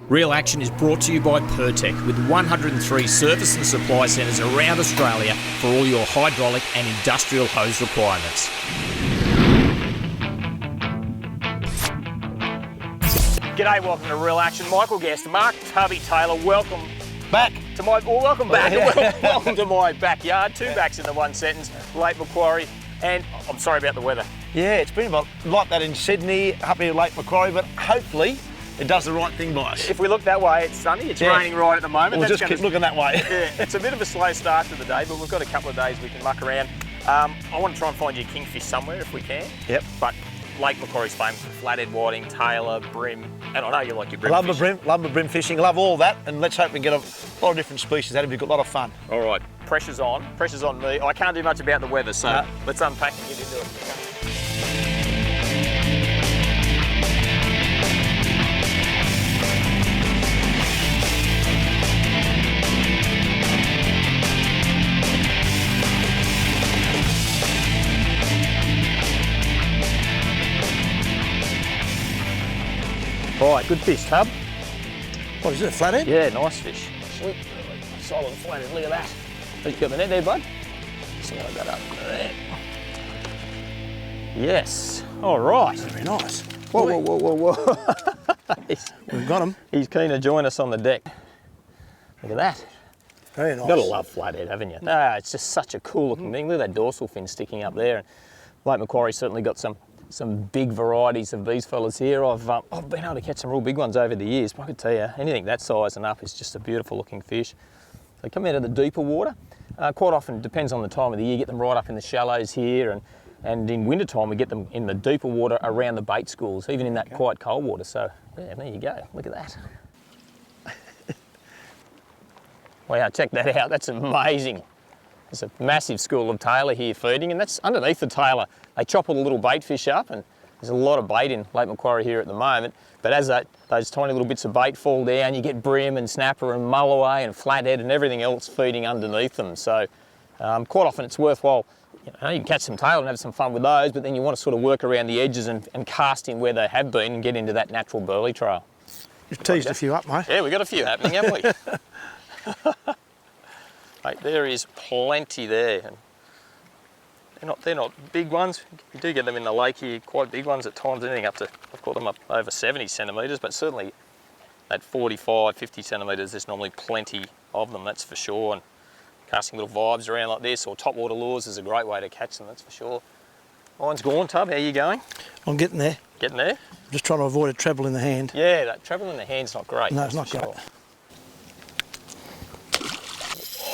Real Action is brought to you by Pertec, with 103 service and supply centres around Australia for all your hydraulic and industrial hose requirements. G'day, welcome to Real Action. Michael Guest, Mark Tubby Taylor, welcome back to my, welcome back, welcome to my backyard. Two backs in the one sentence, Lake Macquarie, and I'm sorry about the weather. Yeah, it's been like that in Sydney, up here Lake Macquarie, but hopefully it does the right thing by us. If we look that way, it's sunny, it's raining right at the moment. We'll just keep looking that way. Yeah, it's a bit of a slow start to the day, but we've got a couple of days we can muck around. I want to try and find you kingfish somewhere if we can. Yep. But Lake Macquarie's famous for flathead, whiting, tailor, bream, and I know you like your bream fishing. Love my bream fishing, love all that, and let's hope we get a lot of different species. That'll be a lot of fun. All right, pressure's on me. I can't do much about the weather, so let's unpack and get into it. Right, good fish, Tub. What is it, a flathead? Yeah, nice fish. Actually, solid flathead, look at that. You got the net there, bud? See how I got up there. Yes, all right. Very nice. Whoa. We've got him. He's keen to join us on the deck. Look at that. Very nice. You've got to love flathead, haven't you? No, it's just such a cool looking thing. Look at that dorsal fin sticking up there. Lake Macquarie certainly got some big varieties of these fellas here. I've been able to catch some real big ones over the years, but I could tell you, anything that size and up is just a beautiful looking fish. They come out of the deeper water. Quite often, depends on the time of the year, get them right up in the shallows here, and in winter time we get them in the deeper water around the bait schools, even in that quite cold water. So yeah, there you go, look at that. Wow, check that out, that's amazing. There's a massive school of tailor here feeding, and that's underneath the tailor. They chop all the little bait fish up, and there's a lot of bait in Lake Macquarie here at the moment. But as those tiny little bits of bait fall down, you get bream and snapper and mulloway and flathead and everything else feeding underneath them. So quite often it's worthwhile. You can catch some tailor and have some fun with those, but then you want to sort of work around the edges and cast in where they have been and get into that natural burley trail. You've teased a few up, mate. Yeah, we've got a few happening, haven't we? Mate, there is plenty there. And they're not big ones. You do get them in the lake here, quite big ones at times, anything up to, I've caught them up over 70 centimetres, but certainly at 45, 50 centimetres, there's normally plenty of them, that's for sure. And casting little vibes around like this, or topwater lures is a great way to catch them, that's for sure. Mine's gone, Tub, how are you going? I'm getting there. Getting there? I'm just trying to avoid a treble in the hand. Yeah, that treble in the hand's not great. No, it's not great.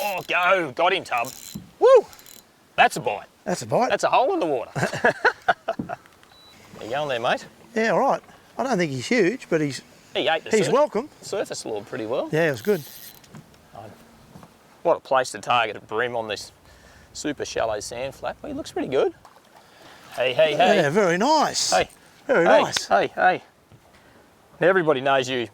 Oh, go, got him, Tub. Woo, that's a bite. That's a bite. That's a hole in the water. You going there, mate? Yeah, all right. I don't think he's huge, but he's welcome. Surface lured pretty well. Yeah, it was good. What a place to target a bream on this super shallow sand flat. Well, he looks pretty good. Hey. Yeah, very nice. Hey. Very nice. Hey. Now, everybody knows you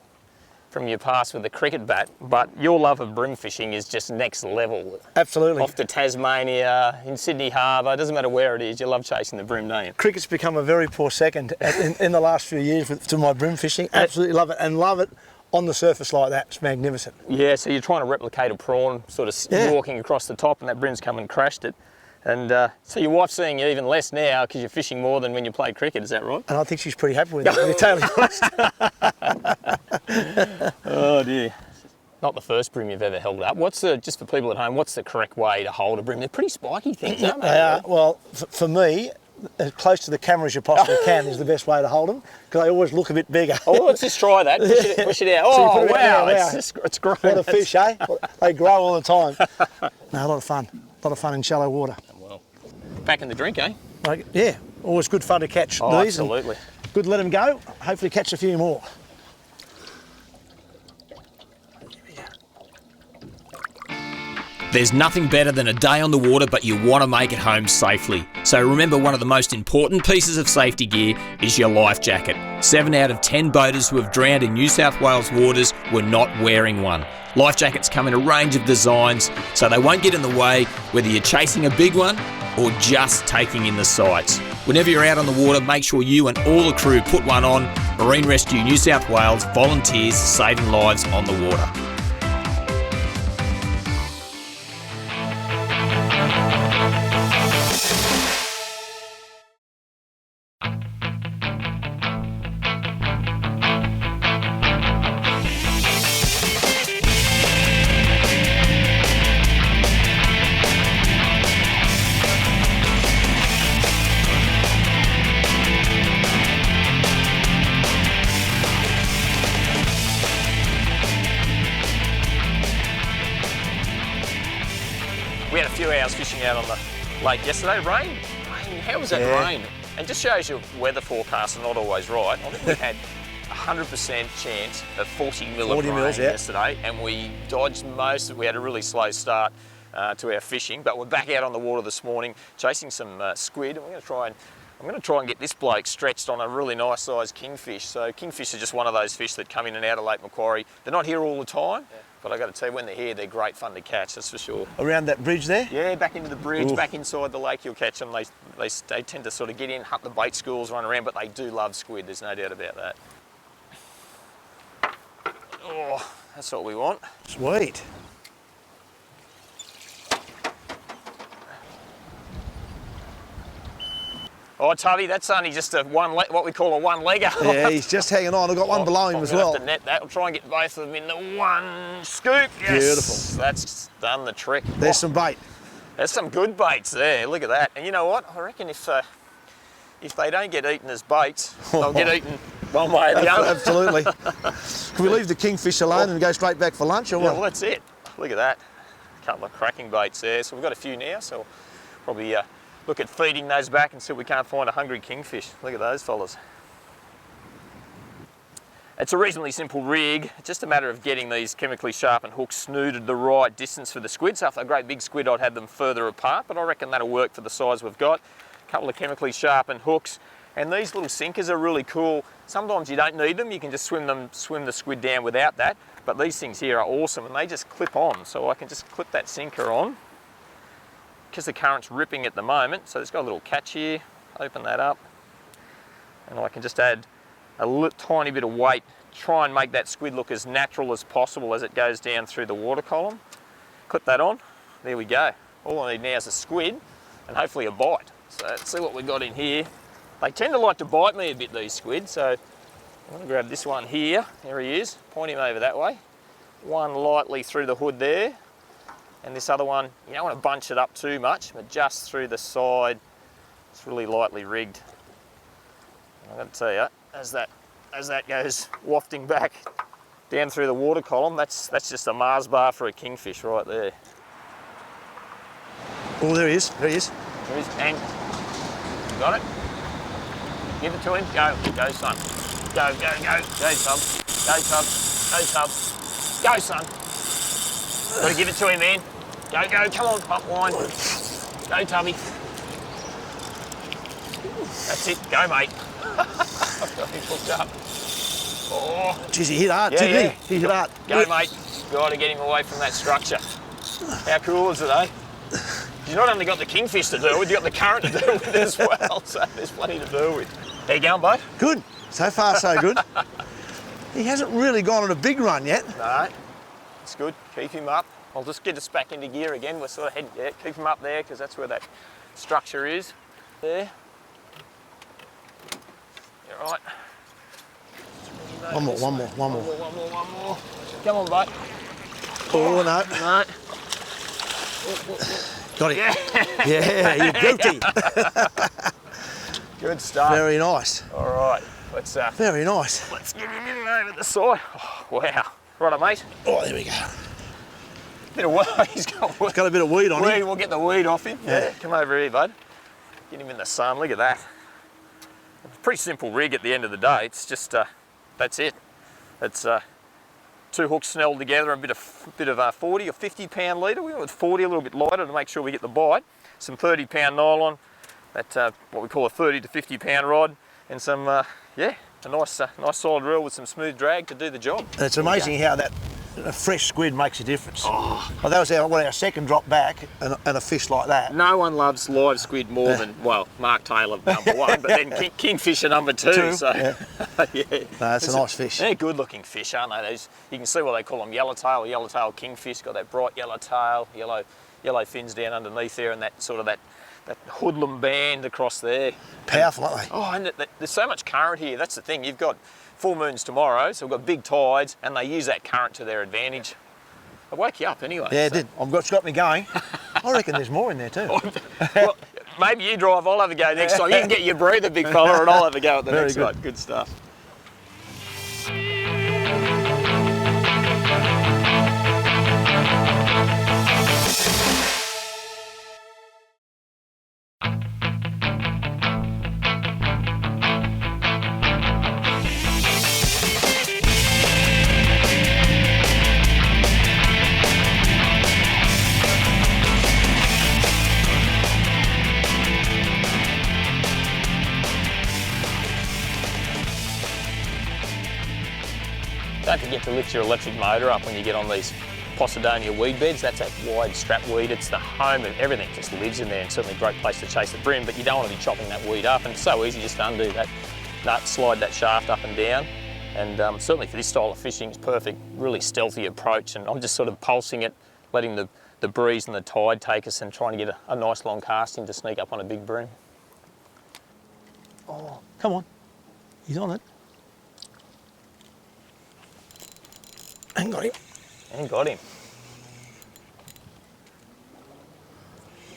from your past with the cricket bat, but your love of bream fishing is just next level. Absolutely. Off to Tasmania, in Sydney Harbour, doesn't matter where it is, you love chasing the bream, don't you? Cricket's become a very poor second in the last few years to my bream fishing. Absolutely love it, and love it on the surface like that. It's magnificent. Yeah, so you're trying to replicate a prawn, sort of walking across the top, and that bream's come and crashed it. And so your wife's seeing you even less now because you're fishing more than when you played cricket, is that right? And I think she's pretty happy with it, to be totally honest. Oh dear. Not the first bream you've ever held up. Just for people at home, what's the correct way to hold a bream? They're pretty spiky things, aren't they? They are. Well, for me, as close to the camera as you possibly can is the best way to hold them, because they always look a bit bigger. Oh, let's just try that. Push it out. Oh, so wow, it's great. What a fish, eh? They grow all the time. No, a lot of fun. A lot of fun in shallow water. Well, back in the drink, eh? Yeah, always good fun to catch these. Absolutely. Good to let them go. Hopefully catch a few more. There's nothing better than a day on the water, but you want to make it home safely. So remember, one of the most important pieces of safety gear is your life jacket. 7 out of 10 boaters who have drowned in New South Wales waters were not wearing one. Life jackets come in a range of designs, so they won't get in the way whether you're chasing a big one or just taking in the sights. Whenever you're out on the water, make sure you and all the crew put one on. Marine Rescue New South Wales volunteers saving lives on the water. We had a few hours fishing out on the lake yesterday. Rain? How was that rain? And just shows you weather forecasts are not always right. I think we had 100% chance of 40 mil of rain yesterday, and we dodged most of it. We had a really slow start to our fishing, but we're back out on the water this morning chasing some squid, and I'm going to try and get this bloke stretched on a really nice sized kingfish. So kingfish are just one of those fish that come in and out of Lake Macquarie. They're not here all the time. But I got to tell you, when they're here, they're great fun to catch, that's for sure. Around that bridge there? Yeah, back into the bridge, back inside the lake, you'll catch them. They tend to sort of get in, hunt the bait schools, run around, but they do love squid, there's no doubt about that. Oh, that's what we want. Sweet. Oh, Tubby, that's only just what we call a one-legger. Yeah, he's just hanging on. I've got one below him as well. I'll have to net that. I'll try and get both of them in the one scoop. Yes. Beautiful. That's done the trick. There's some bait. There's some good baits there. Look at that. And you know what? I reckon if they don't get eaten as baits, they'll get eaten one way or the other. Absolutely. Can we leave the kingfish alone and go straight back for lunch, or what? Well, that's it. Look at that. A couple of cracking baits there. So we've got a few now, so we'll probably look at feeding those back and see if we can't find a hungry kingfish. Look at those fellas. It's a reasonably simple rig, it's just a matter of getting these chemically sharpened hooks snooted the right distance for the squid. So if they're great big squid, I'd have them further apart, but I reckon that'll work for the size we've got. A couple of chemically sharpened hooks, and these little sinkers are really cool. Sometimes you don't need them, you can just swim the squid down without that, but these things here are awesome and they just clip on. So I can just clip that sinker on, because the current's ripping at the moment, so it's got a little catch here. Open that up, and I can just add a tiny bit of weight, try and make that squid look as natural as possible as it goes down through the water column. Clip that on, there we go. All I need now is a squid and hopefully a bite. So let's see what we've got in here. They tend to like to bite me a bit, these squid, so I'm going to grab this one here. There he is, point him over that way. One lightly through the hood there. And this other one, you don't want to bunch it up too much, but just through the side. It's really lightly rigged. I've got to tell you, as that goes wafting back down through the water column, that's just a Mars bar for a kingfish right there. Oh, there he is. There he is. There he is. And you got it. Give it to him. Go, son. Go, Tub. Go, Tub. Go, Tub. Go, son. Got to give it to him, man. Go, come on, pop line. Go, Tubby. That's it, go, mate. I've got him hooked up. Oh. Jeez, he hit hard, too big. He hit hard. Go, mate. Got to get him away from that structure. How cool is it, eh? You've not only got the kingfish to deal with, you've got the current to deal with as well, so there's plenty to deal with. How you going, bud? Good. So far, so good. He hasn't really gone on a big run yet. No. It's good, keep him up. I'll just get us back into gear again. We're sort of heading, keep him up there because that's where that structure is. There. You're right. One more. Come on, bud. Oh, no. No. Got it. Yeah, you're guilty. Good stuff. Very nice. All right, let's. Very nice. Let's get him in over the side. Oh, wow. Righto, mate. Oh, there we go. Bit of weed. He's got a bit of weed on him. We'll get the weed off him. Yeah. Come over here, bud. Get him in the sun. Look at that. It's a pretty simple rig at the end of the day. It's just that's it. It's two hooks snelled together, a bit of 40 or 50 pound leader. We went with 40, a little bit lighter to make sure we get the bite. Some 30 pound nylon. That's what we call a 30 to 50 pound rod, and some a nice solid reel with some smooth drag to do the job. And it's amazing how that a fresh squid makes a difference. Oh. Well, that was our second drop back, and a fish like that. No one loves live squid more than, well, Mark Taylor #1, but then kingfish are #2. So Yeah. yeah. No, that's a nice fish. They're good looking fish, aren't they? You can see what they call them, yellowtail kingfish. Got that bright yellow tail, yellow fins down underneath there, and that sort of that hoodlum band across there. Powerful, aren't they? Oh, and there's so much current here. That's the thing. You've got full moons tomorrow, so we've got big tides, and they use that current to their advantage. I woke you up anyway. Yeah, it did. It's got me going. I reckon there's more in there too. Well, maybe you drive, I'll have a go next time. You can get your breather, big fella, and I'll have a go at the next one. Good stuff. Don't forget to lift your electric motor up when you get on these Posidonia weed beds. That's that wide strap weed. It's the home of everything, just lives in there, and certainly a great place to chase the bream, but you don't want to be chopping that weed up, and it's so easy just to undo that nut, slide that shaft up and down, and certainly for this style of fishing it's perfect, really stealthy approach, and I'm just sort of pulsing it, letting the breeze and the tide take us and trying to get a nice long cast in to sneak up on a big bream. Oh, come on. He's on it. And got him. And got him.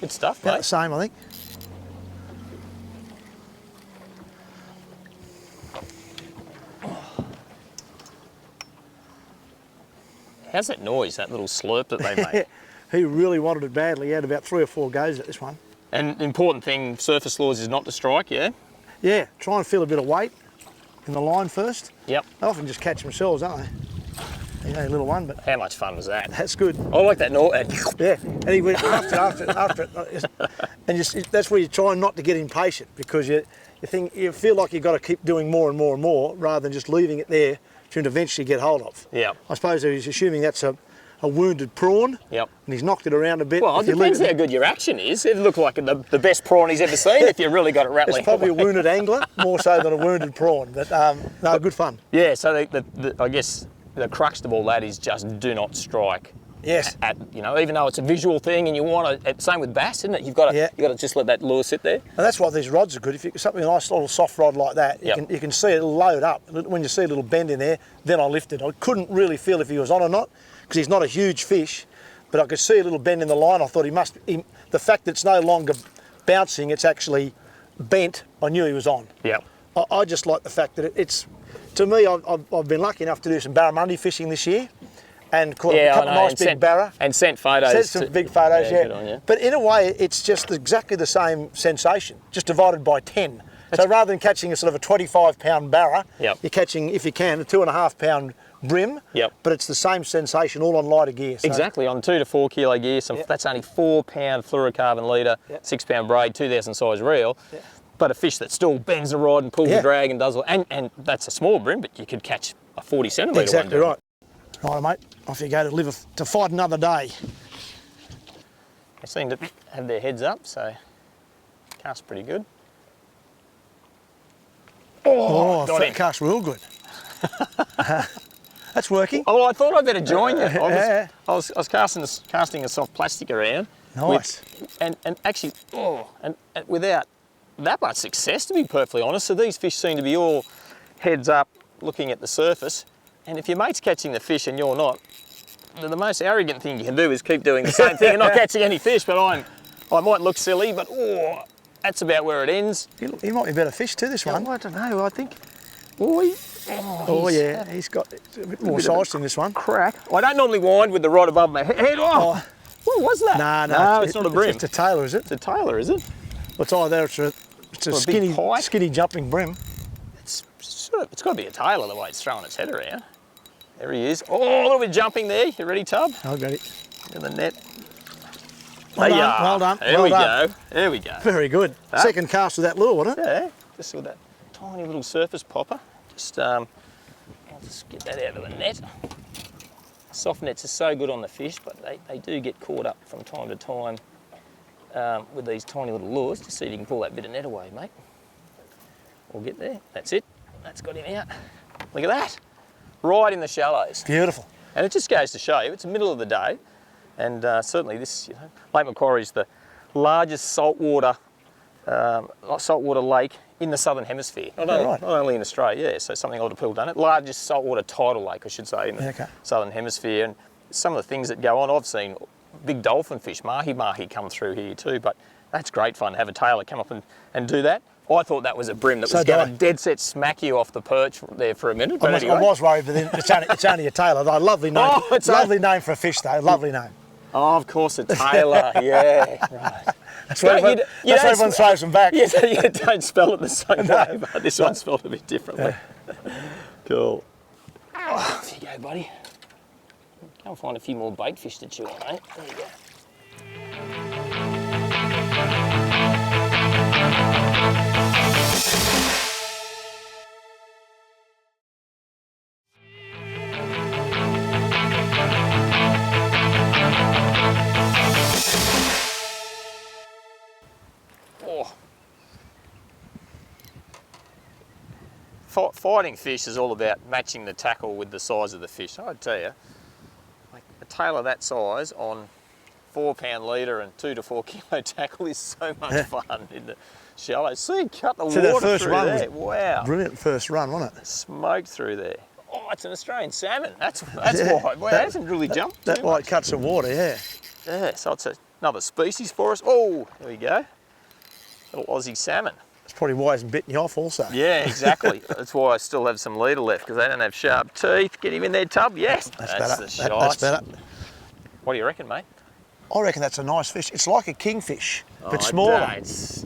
Good stuff, About mate. the same, I think. How's that noise, that little slurp that they make? He really wanted it badly. He had about 3 or 4 goes at this one. And the important thing, surface laws, is not to strike, yeah? Yeah, try and feel a bit of weight in the line first. Yep. They often just catch themselves, don't they? You know, a little one, but How much fun was that? that's good. I like that noise. Yeah, and he went after it, and that's where you try not to get impatient, because you feel like you've got to keep doing more and more and more rather than just leaving it there to eventually get hold of. Yeah. I suppose he's assuming that's a wounded prawn. Yep. And he's knocked it around a bit. Well, it depends how good your action is. It looked like the best prawn he's ever seen if you really got it rattling. It's probably a wounded angler, more so than a wounded prawn, but no, good fun. Yeah, so I guess the crux of all that is just do not strike. Yes. Even though it's a visual thing, and you want to. Same with bass, isn't it? You've got to just let that lure sit there. And that's why these rods are good. If you something a nice little soft rod like that, you can see it load up. When you see a little bend in there, then I lift it. I couldn't really feel if he was on or not, because he's not a huge fish, but I could see a little bend in the line. I thought the fact that it's no longer bouncing, it's actually bent, I knew he was on. Yeah. I just like the fact that it's, to me, I've been lucky enough to do some barramundi fishing this year, and caught a couple of nice big barra. And sent photos. Sent some big photos, yeah. Good on you. But in a way, it's just exactly the same sensation, just divided by 10. So rather than catching a sort of a 25-pound barra, you're catching, if you can, a 2.5-pound bream. Yep. But it's the same sensation, all on lighter gear. So. Exactly, on 2 to 4 kilo gear. That's only 4-pound fluorocarbon leader, 6-pound braid, 2,000 size reel. Yeah. But a fish that still bends the rod and pulls the drag and does all, and that's a small bream, but you could catch a 40 centimetre one. Exactly right. Right, mate, off you go to fight another day. They seem to have their heads up, so cast pretty good. Oh, got him. Cast real good. That's working. Oh, well, I thought I'd better join you. I was casting a soft plastic around. Nice. And actually, and without that much success, to be perfectly honest. So these fish seem to be all heads up, looking at the surface. And if your mate's catching the fish and you're not, the most arrogant thing you can do is keep doing the same thing and not catching any fish. But I might look silly, but that's about where it ends. He might be a better fish too, this one. I don't know, I think. He's got a bit more size than this one. Crack. I don't normally wind with the rod above my head. What was that? No, it's not a bream. It's a tailor, is it? It's a tailor, is it? It's either it's a skinny jumping bream. It's got to be a tailor the way it's throwing its head around. There he is. Oh, a little bit jumping there. You ready, Tub? I've got it. In the net. Well done. There we go. There we go. Very good. Second cast with that lure, wasn't it? Yeah. Just with that tiny little surface popper. I'll just get that out of the net. Soft nets are so good on the fish, but they do get caught up from time to time with these tiny little lures. Just see if you can pull that bit of net away, mate. We'll get there. That's it. That's got him out. Look at that. Right in the shallows. Beautiful. And it just goes to show you, it's the middle of the day, and certainly this, Lake Macquarie is the largest saltwater lake in the southern hemisphere. Not only in Australia, yeah, so something a lot of people don't know. Largest saltwater tidal lake, I should say, in the southern hemisphere. And some of the things that go on, I've seen big dolphin fish, mahi-mahi, come through here too, but that's great fun to have a tailor come up and do that. I thought that was a bream that was going to dead set smack you off the perch there for a minute. But anyway. I was worried, but then it's only a tailor. Though. Lovely name. Oh, it's lovely name for a fish, though. Lovely name. Oh, of course, a tailor. Yeah, right. That's why everyone throws them back. Yeah, you don't spell it the same way, but this one's spelled a bit differently. Cool. Oh, off you go, buddy. Go and find a few more bait fish to chew on, mate. There you go. Fighting fish is all about matching the tackle with the size of the fish. I'd tell you, like a tailor that size on 4 pound leader and 2 to 4 kilo tackle is so much fun in the shallows. See, cut the water through there. Wow. Brilliant first run, wasn't it? Smoked through there. Oh, it's an Australian salmon. That's why. Well, it hasn't really jumped that light cuts of water, yeah. Yeah, so it's another species for us. Oh, there we go. Little Aussie salmon. That's probably why he hasn't bitten you off also. Yeah, exactly. That's why I still have some leader left, because they don't have sharp teeth. Get him in there, Tub. Yes. That's better. The shot. That's better. What do you reckon, mate? I reckon that's a nice fish. It's like a kingfish, but smaller. It's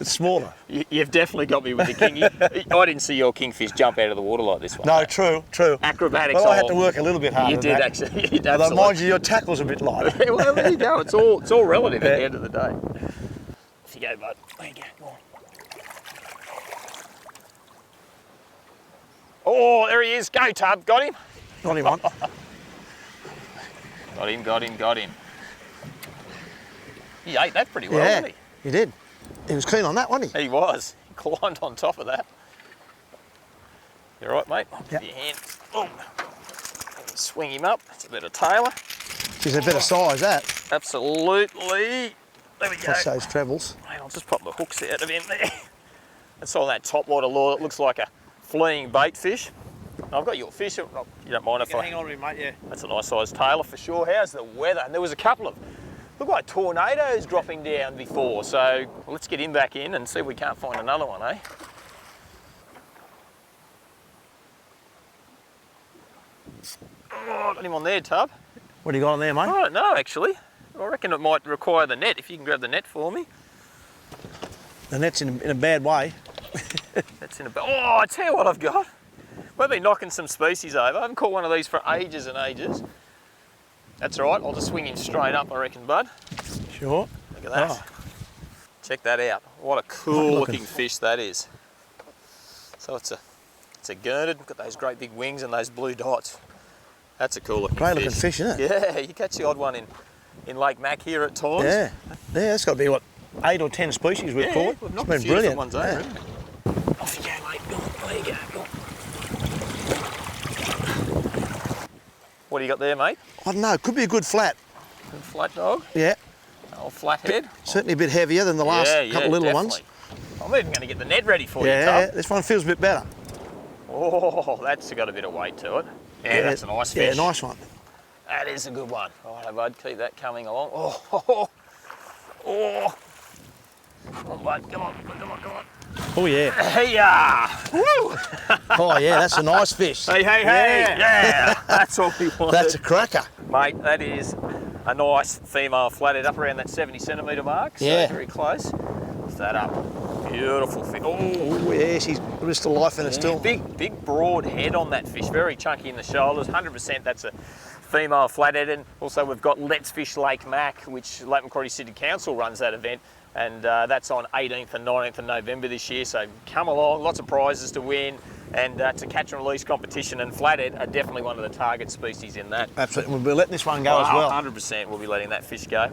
smaller. You've definitely got me with the king. I didn't see your kingfish jump out of the water like this one. No, mate. True. Acrobatics. Well, I had to work a little bit harder. You did actually. You did. Although, mind you, your tackle's a bit lighter. Well, there you go. It's all relative at the end of the day. Off you go, bud. There you go. Go on. Oh, there he is. Go, Tub. Got him? Got him on. Got him. He ate that pretty well, didn't he? He did. He was keen on that, wasn't he? He was. He climbed on top of that. You all right, mate? Yep. Give your hand. Oh. Swing him up. It's a bit of tailor. She's a bit of size, that. Absolutely. There we go. Watch those trebles. I'll just pop the hooks out of him there. That's on that top water lure that looks like a fleeing bait fish. I've got your fish. You don't mind if I hang on to him, mate, yeah. That's a nice sized tailor for sure. How's the weather? And there was a couple of, look like tornadoes dropping down before. So let's get him back in and see if we can't find another one, eh? Oh, got him on there, Tub. What do you got on there, mate? I don't know, actually. I reckon it might require the net. If you can grab the net for me. The net's in a bad way. That's in a bad. Oh, I tell you what I've got. We've been knocking some species over. I haven't caught one of these for ages and ages. That's all right. I'll just swing him straight up, I reckon, bud. Sure. Look at that. Oh. Check that out. What a cool looking fish that is. So it's a gurnard. Got those great big wings and those blue dots. That's a cool looking fish. Great looking fish, isn't it? Yeah, you catch the odd one in Lake Mac here at times. Yeah, that's got to be what, 8 or 10 species we've caught. We've it's been brilliant. Ones over, isn't it? Off you go, mate. Go on. There you go. Go on. What do you got there, mate? I don't know. Could be a good flat. Good flat dog? Yeah. Old flathead. Certainly a bit heavier than the last couple little definitely. ones. I'm even going to get the net ready for you, Yeah, Tub. this one feels a bit better. Oh, that's got a bit of weight to it. Yeah, that's a nice fish. Yeah, nice one. That is a good one. Righto, bud, keep that coming along. Oh. Come on, bud, come on. Oh, yeah. Hey-ya! Woo! Oh, yeah, that's a nice fish. Hey. Yeah, that's all we wanted. That's a cracker. Mate, that is a nice female flathead up around that 70 centimetre mark. So yeah. Very close. Lift that up. Beautiful fish. Oh, yeah, she's still life in it still. Big broad head on that fish. Very chunky in the shoulders. 100% that's a female flathead. And also we've got Let's Fish Lake Mac, which Lake Macquarie City Council runs that event. And that's on 18th and 19th of November this year. So come along, lots of prizes to win. And it's a catch and release competition, and flathead are definitely one of the target species in that. Absolutely, we'll be letting this one go as well. 100% we'll be letting that fish go.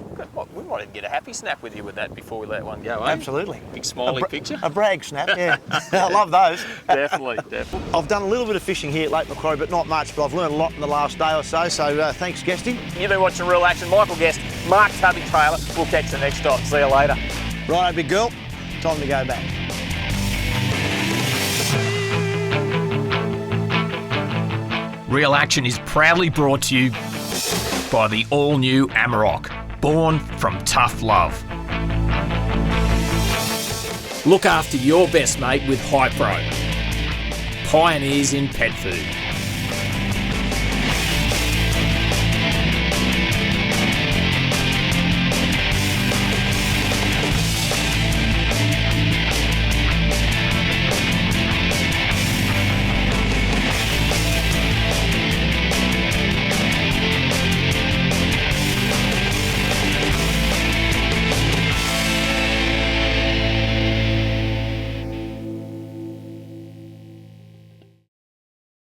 We might even get a happy snap with you with that before we let one go, eh? Absolutely. Big smiley picture. A brag snap, yeah. I love those. Definitely. I've done a little bit of fishing here at Lake Macquarie, but not much, but I've learned a lot in the last day or so, thanks, Guesty. You've been watching Real Action. Michael Guest, Mark Tubby Taylor. We'll catch you next time. See you later. Righto, big girl. Time to go back. Real Action is proudly brought to you by the all-new Amarok, born from tough love. Look after your best mate with Hypro, pioneers in pet food.